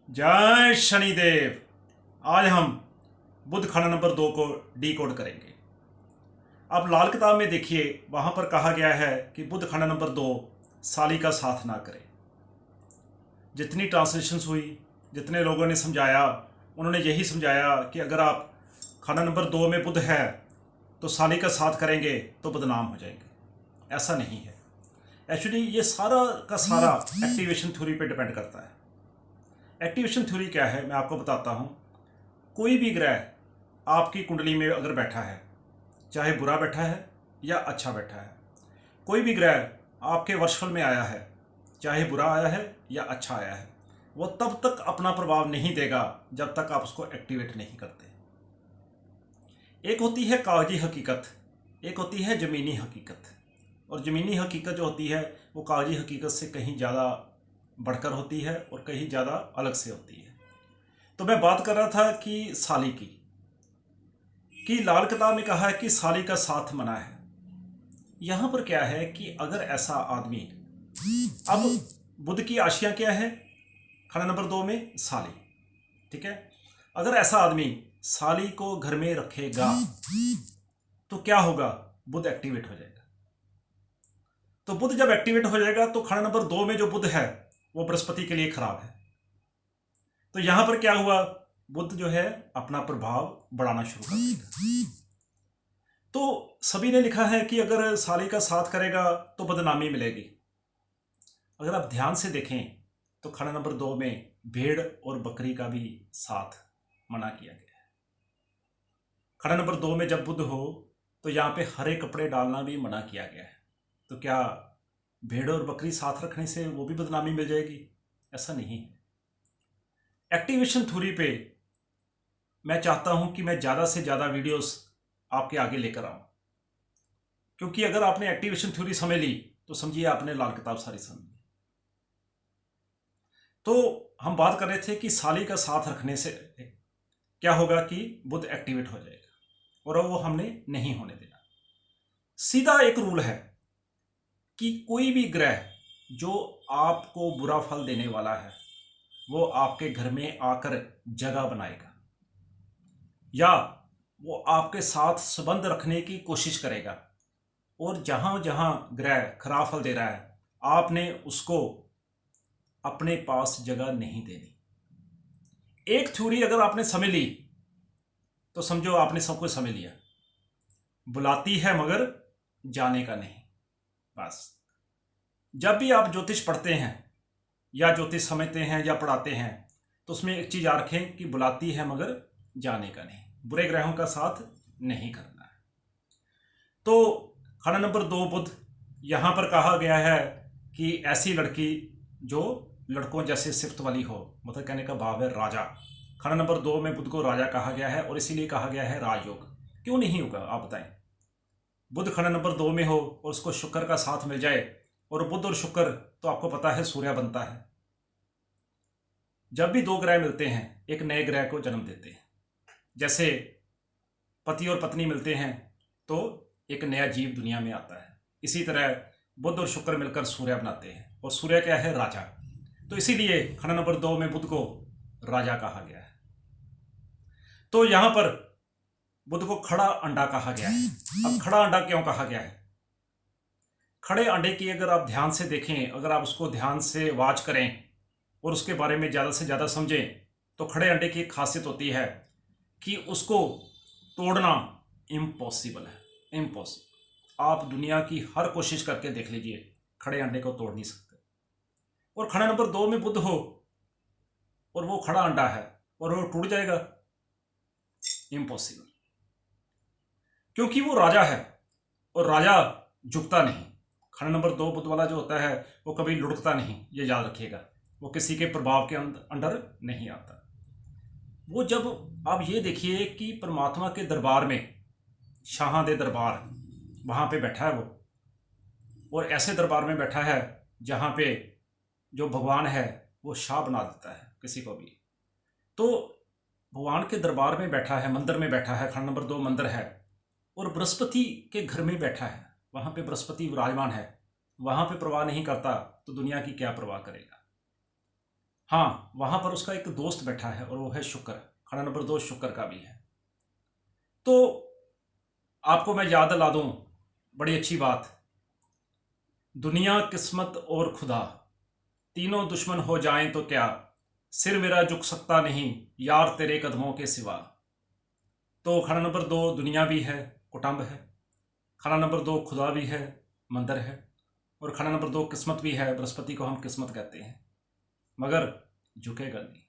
जय शनिदेव। आज हम बुध खंड नंबर 2 को डीकोड करेंगे। अब लाल किताब में देखिए, वहां पर कहा गया है कि बुध खंड नंबर 2 साली का साथ ना करें। जितनी ट्रांसलेशंस हुई, जितने लोगों ने समझाया, उन्होंने यही समझाया कि अगर आप खंड नंबर 2 में बुध है तो साली का साथ करेंगे तो बदनाम हो जाएंगे। ऐसा नहीं है। एक्चुअली ये सारा का सारा एक्टिवेशन थ्योरी पे डिपेंड करता है। एक्टिवेशन थ्योरी क्या है, मैं आपको बताता हूँ। कोई भी ग्रह आपकी कुंडली में अगर बैठा है, चाहे बुरा बैठा है या अच्छा बैठा है, कोई भी ग्रह आपके वर्षफल में आया है, चाहे बुरा आया है या अच्छा आया है, वो तब तक अपना प्रभाव नहीं देगा जब तक आप उसको एक्टिवेट नहीं करते। एक होती है कागजी हकीकत, एक होती है ज़मीनी हकीकत। और ज़मीनी हकीकत जो होती है वो कागजी हकीकत से कहीं ज़्यादा बढ़कर होती है और कहीं ज़्यादा अलग से होती है। तो मैं बात कर रहा था कि साली की लाल किताब में कहा है कि साली का साथ मना है। यहाँ पर क्या है कि अगर ऐसा आदमी, अब बुध की आशिया क्या है खंड नंबर 2 में, साली, ठीक है। अगर ऐसा आदमी साली को घर में रखेगा तो क्या होगा, बुध एक्टिवेट हो जाएगा। तो बुध जब एक्टिवेट हो जाएगा तो खंड नंबर 2 में जो बुध है वो बृहस्पति के लिए खराब है। तो यहां पर क्या हुआ, बुध जो है अपना प्रभाव बढ़ाना शुरू कर देगा। तो सभी ने लिखा है कि अगर साली का साथ करेगा तो बदनामी मिलेगी। अगर आप ध्यान से देखें तो खंड नंबर 2 में भेड़ और बकरी का भी साथ मना किया गया है। खंड नंबर 2 में जब बुध हो तो यहाँ पे हरे कपड़े डालना भी मना किया गया है। तो क्या भेड़ और बकरी साथ रखने से वो भी बदनामी मिल जाएगी? ऐसा नहीं है। एक्टिवेशन थ्योरी पे मैं चाहता हूं कि मैं ज़्यादा से ज़्यादा वीडियोस आपके आगे लेकर आऊं, क्योंकि अगर आपने एक्टिवेशन थ्योरी समझ ली तो समझिए आपने लाल किताब सारी समझ ली। तो हम बात कर रहे थे कि साली का साथ रखने से क्या होगा कि बुध एक्टिवेट हो जाएगा, और वो हमने नहीं होने देना। सीधा एक रूल है कि कोई भी ग्रह जो आपको बुरा फल देने वाला है वो आपके घर में आकर जगह बनाएगा, या वो आपके साथ संबंध रखने की कोशिश करेगा। और जहां जहां ग्रह खराब फल दे रहा है, आपने उसको अपने पास जगह नहीं देनी। एक थ्योरी अगर आपने समझ ली तो समझो आपने सब कुछ समझ लिया। बुलाती है मगर जाने का नहीं। बस जब भी आप ज्योतिष पढ़ते हैं या ज्योतिष समझते हैं या पढ़ाते हैं तो उसमें एक चीज याद रखें कि बुलाती है मगर जाने का नहीं। बुरे ग्रहों का साथ नहीं करना है। तो खंड नंबर 2 बुध, यहां पर कहा गया है कि ऐसी लड़की जो लड़कों जैसे सिफ्त वाली हो, मतलब कहने का भाव है राजा। खंड नंबर 2 में बुध को राजा कहा गया है और इसीलिए कहा गया है राजयोग। क्यों नहीं होगा आप बताएं? बुध खंड नंबर 2 में हो और उसको शुक्र का साथ मिल जाए, और बुध और शुक्र तो आपको पता है सूर्य बनता है। जब भी दो ग्रह मिलते हैं एक नए ग्रह को जन्म देते हैं। जैसे पति और पत्नी मिलते हैं तो एक नया जीव दुनिया में आता है, इसी तरह बुध और शुक्र मिलकर सूर्य बनाते हैं, और सूर्य क्या है, राजा। तो इसीलिए खंड नंबर 2 में बुध को राजा कहा गया है। तो यहां पर बुध को खड़ा अंडा कहा गया है। अब खड़ा अंडा क्यों कहा गया है? खड़े अंडे की अगर आप ध्यान से देखें, अगर आप उसको ध्यान से वॉच करें और उसके बारे में ज़्यादा से ज़्यादा समझें, तो खड़े अंडे की एक खासियत होती है कि उसको तोड़ना इम्पॉसिबल है। इम्पॉसिबल। आप दुनिया की हर कोशिश करके देख लीजिए, खड़े अंडे को तोड़ नहीं सकते। और खंड नंबर 2 में बुध हो और वो खड़ा अंडा है और वो टूट जाएगा? इम्पॉसिबल। क्योंकि वो राजा है और राजा झुकता नहीं। खंड नंबर 2 बुध वाला जो होता है वो कभी लुढ़कता नहीं, ये याद रखिएगा। वो किसी के प्रभाव के अंडर नहीं आता। वो जब आप ये देखिए कि परमात्मा के दरबार में, शाह दे दरबार, वहाँ पे बैठा है वो, और ऐसे दरबार में बैठा है जहाँ पे जो भगवान है वो शाह बना देता है किसी को भी। तो भगवान के दरबार में बैठा है, मंदिर में बैठा है, खंड नंबर 2 मंदिर है, और बृहस्पति के घर में बैठा है, वहाँ पे बृहस्पति विराजमान है, वहाँ पे प्रवाह नहीं करता तो दुनिया की क्या प्रवाह करेगा। हाँ, वहाँ पर उसका एक दोस्त बैठा है और वो है शुक्र। खाना नंबर 2 शुक्र का भी है। तो आपको मैं याद दिला दूँ, बड़ी अच्छी बात, दुनिया, किस्मत और खुदा तीनों दुश्मन हो जाएं तो क्या, सिर मेरा झुक सकता नहीं यार तेरे कदमों के सिवा। तो खाना नंबर 2 दुनिया भी है, कुटुंब है। खाना नंबर 2 खुदा भी है, मंदिर है। और खाना नंबर 2 किस्मत भी है, बृहस्पति को हम किस्मत कहते हैं। मगर झुकेगा नहीं।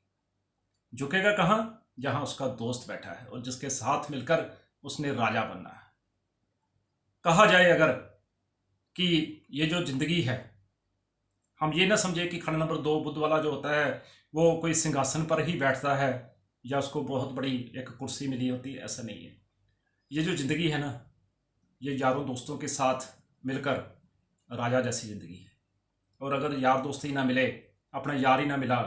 झुकेगा कहाँ? जहाँ उसका दोस्त बैठा है और जिसके साथ मिलकर उसने राजा बनना है। कहा जाए अगर कि ये जो जिंदगी है, हम ये ना समझे कि खाना नंबर 2 बुद्ध वाला जो होता है वो कोई सिंहासन पर ही बैठता है या उसको बहुत बड़ी एक कुर्सी मिली होती है, ऐसा नहीं है। ये जो ज़िंदगी है ना, ये यारों दोस्तों के साथ मिलकर राजा जैसी ज़िंदगी है। और अगर यार दोस्त ही ना मिले, अपना यार ही ना मिला,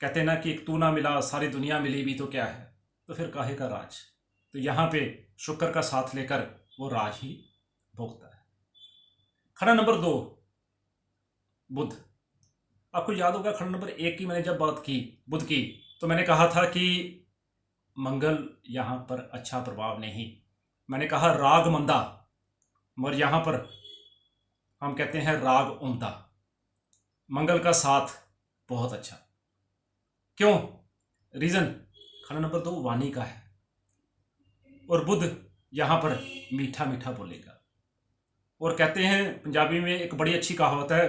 कहते ना कि एक तू ना मिला सारी दुनिया मिली भी तो क्या है, तो फिर काहे का राज। तो यहाँ पे शुक्र का साथ लेकर वो राज ही भोगता है। खाना नंबर 2 बुध। आपको याद होगा खाना नंबर 1 की मैंने जब बात की बुध की, तो मैंने कहा था कि मंगल यहाँ पर अच्छा प्रभाव नहीं, मैंने कहा राग मंदा, मगर यहाँ पर हम कहते हैं राग उम्दा। मंगल का साथ बहुत अच्छा। क्यों? रीजन, खाना नंबर 2 वाणी का है और बुध यहाँ पर मीठा मीठा बोलेगा। और कहते हैं पंजाबी में एक बड़ी अच्छी कहावत है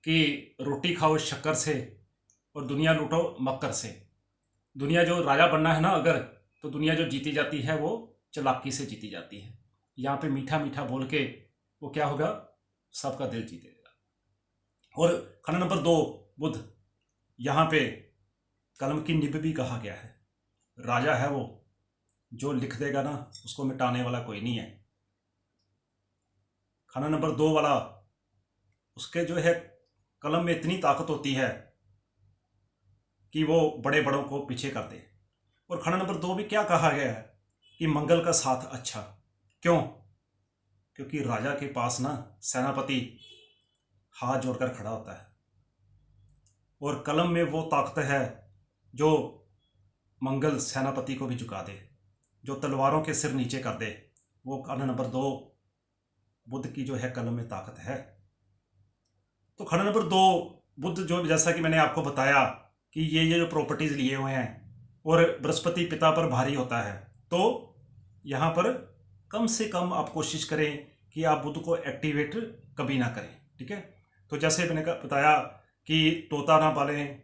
कि रोटी खाओ शक्कर से और दुनिया लूटो मक्कर से। दुनिया जो राजा बनना है ना अगर, तो दुनिया जो जीती जाती है वो चालाकी से जीती जाती है। यहाँ पे मीठा मीठा बोल के वो क्या होगा, सबका दिल जीतेगा। और खाना नंबर 2 बुध, यहाँ पे कलम की निब भी कहा गया है। राजा है वो, जो लिख देगा ना उसको मिटाने वाला कोई नहीं है। खाना नंबर 2 वाला, उसके जो है कलम में इतनी ताकत होती है कि वो बड़े बड़ों को पीछे कर दे। और खाना नंबर 2 भी क्या कहा गया है कि मंगल का साथ अच्छा। क्यों? क्योंकि राजा के पास ना सेनापति हाथ जोड़कर खड़ा होता है और कलम में वो ताकत है जो मंगल सेनापति को भी झुका दे, जो तलवारों के सिर नीचे कर दे। वो खाना नंबर 2 बुध की जो है कलम में ताकत है। तो खाना नंबर 2 बुध जो, जैसा कि मैंने आपको बताया कि ये जो प्रॉपर्टीज लिए हुए हैं और बृहस्पति पिता पर भारी होता है, तो यहाँ पर कम से कम आप कोशिश करें कि आप बुध को एक्टिवेट कभी ना करें। ठीक है? तो जैसे मैंने बताया कि तोता ना पालें,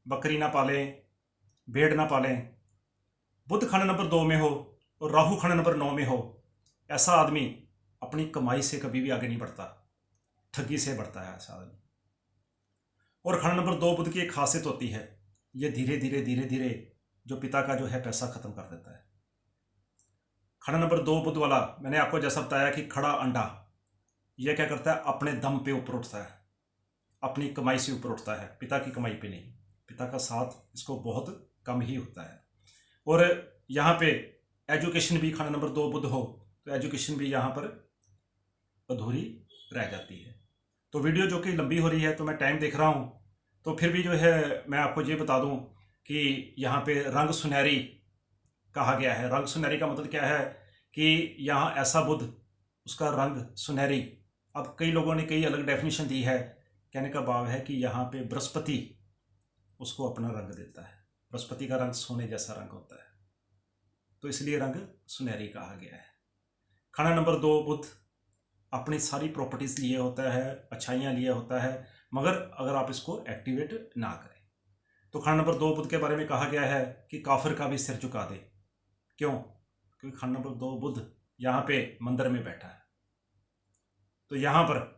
बकरी ना पालें, भेड़ ना पालें। बुध खाना नंबर 2 में हो और राहु खाना नंबर 9 में हो, ऐसा आदमी अपनी कमाई से कभी भी आगे नहीं बढ़ता, ठगी से बढ़ता है ऐसा आदमी। और खाना नंबर 2 बुध की एक खासियत होती है, ये धीरे धीरे धीरे धीरे जो पिता का जो है पैसा खत्म कर देता है। खाना नंबर 2 बुध वाला, मैंने आपको जैसा बताया कि खड़ा अंडा, यह क्या करता है, अपने दम पे ऊपर उठता है, अपनी कमाई से ऊपर उठता है, पिता की कमाई पे नहीं। पिता का साथ इसको बहुत कम ही होता है। और यहाँ पे एजुकेशन भी खाना नंबर 2 बुध हो तो एजुकेशन भी यहाँ पर अधूरी रह जाती है। तो वीडियो जो कि लंबी हो रही है तो मैं टाइम देख रहा हूँ, तो फिर भी जो है मैं आपको ये बता दूँ कि यहाँ पे रंग सुनहरी कहा गया है। रंग सुनहरी का मतलब क्या है कि यहाँ ऐसा बुध, उसका रंग सुनहरी। अब कई लोगों ने कई अलग डेफिनेशन दी है। कहने का भाव है कि यहाँ पे बृहस्पति उसको अपना रंग देता है। बृहस्पति का रंग सोने जैसा रंग होता है, तो इसलिए रंग सुनहरी कहा गया है। खाना नंबर 2 बुध अपनी सारी प्रॉपर्टीज लिए होता है, अच्छाइयाँ लिए होता है, मगर अगर आप इसको एक्टिवेट ना करें। तो खाना नंबर 2 बुध के बारे में कहा गया है कि काफिर का भी सिर झुका दे। क्यों? क्योंकि खाना नंबर 2 बुध यहाँ पे मंदिर में बैठा है। तो यहाँ पर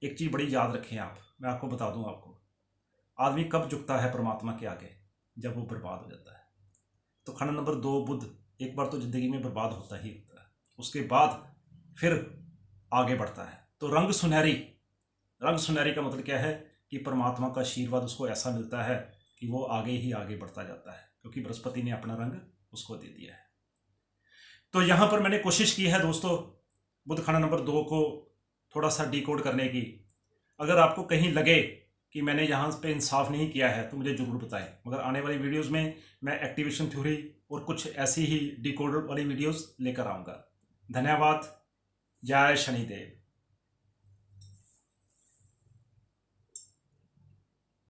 एक चीज़ बड़ी याद रखें आप, मैं आपको बता दूं आपको, आदमी कब झुकता है परमात्मा के आगे? जब वो बर्बाद हो जाता है। तो खाना नंबर 2 बुध एक बार तो ज़िंदगी में बर्बाद होता ही होता है, उसके बाद फिर आगे बढ़ता है। तो रंग सुनहरी, रंग सुनहरी का मतलब क्या है कि परमात्मा का आशीर्वाद उसको ऐसा मिलता है कि वो आगे ही आगे बढ़ता जाता है, क्योंकि बृहस्पति ने अपना रंग उसको दे दिया है। तो यहाँ पर मैंने कोशिश की है दोस्तों बुध खाना नंबर 2 को थोड़ा सा डिकोड करने की। अगर आपको कहीं लगे कि मैंने यहाँ पे इंसाफ नहीं किया है तो मुझे ज़रूर बताएं। मगर आने वाली वीडियोस में मैं एक्टिवेशन थ्योरी और कुछ ऐसी ही डिकोडर वाली वीडियोस लेकर आऊँगा। धन्यवाद। जय शनिदेव।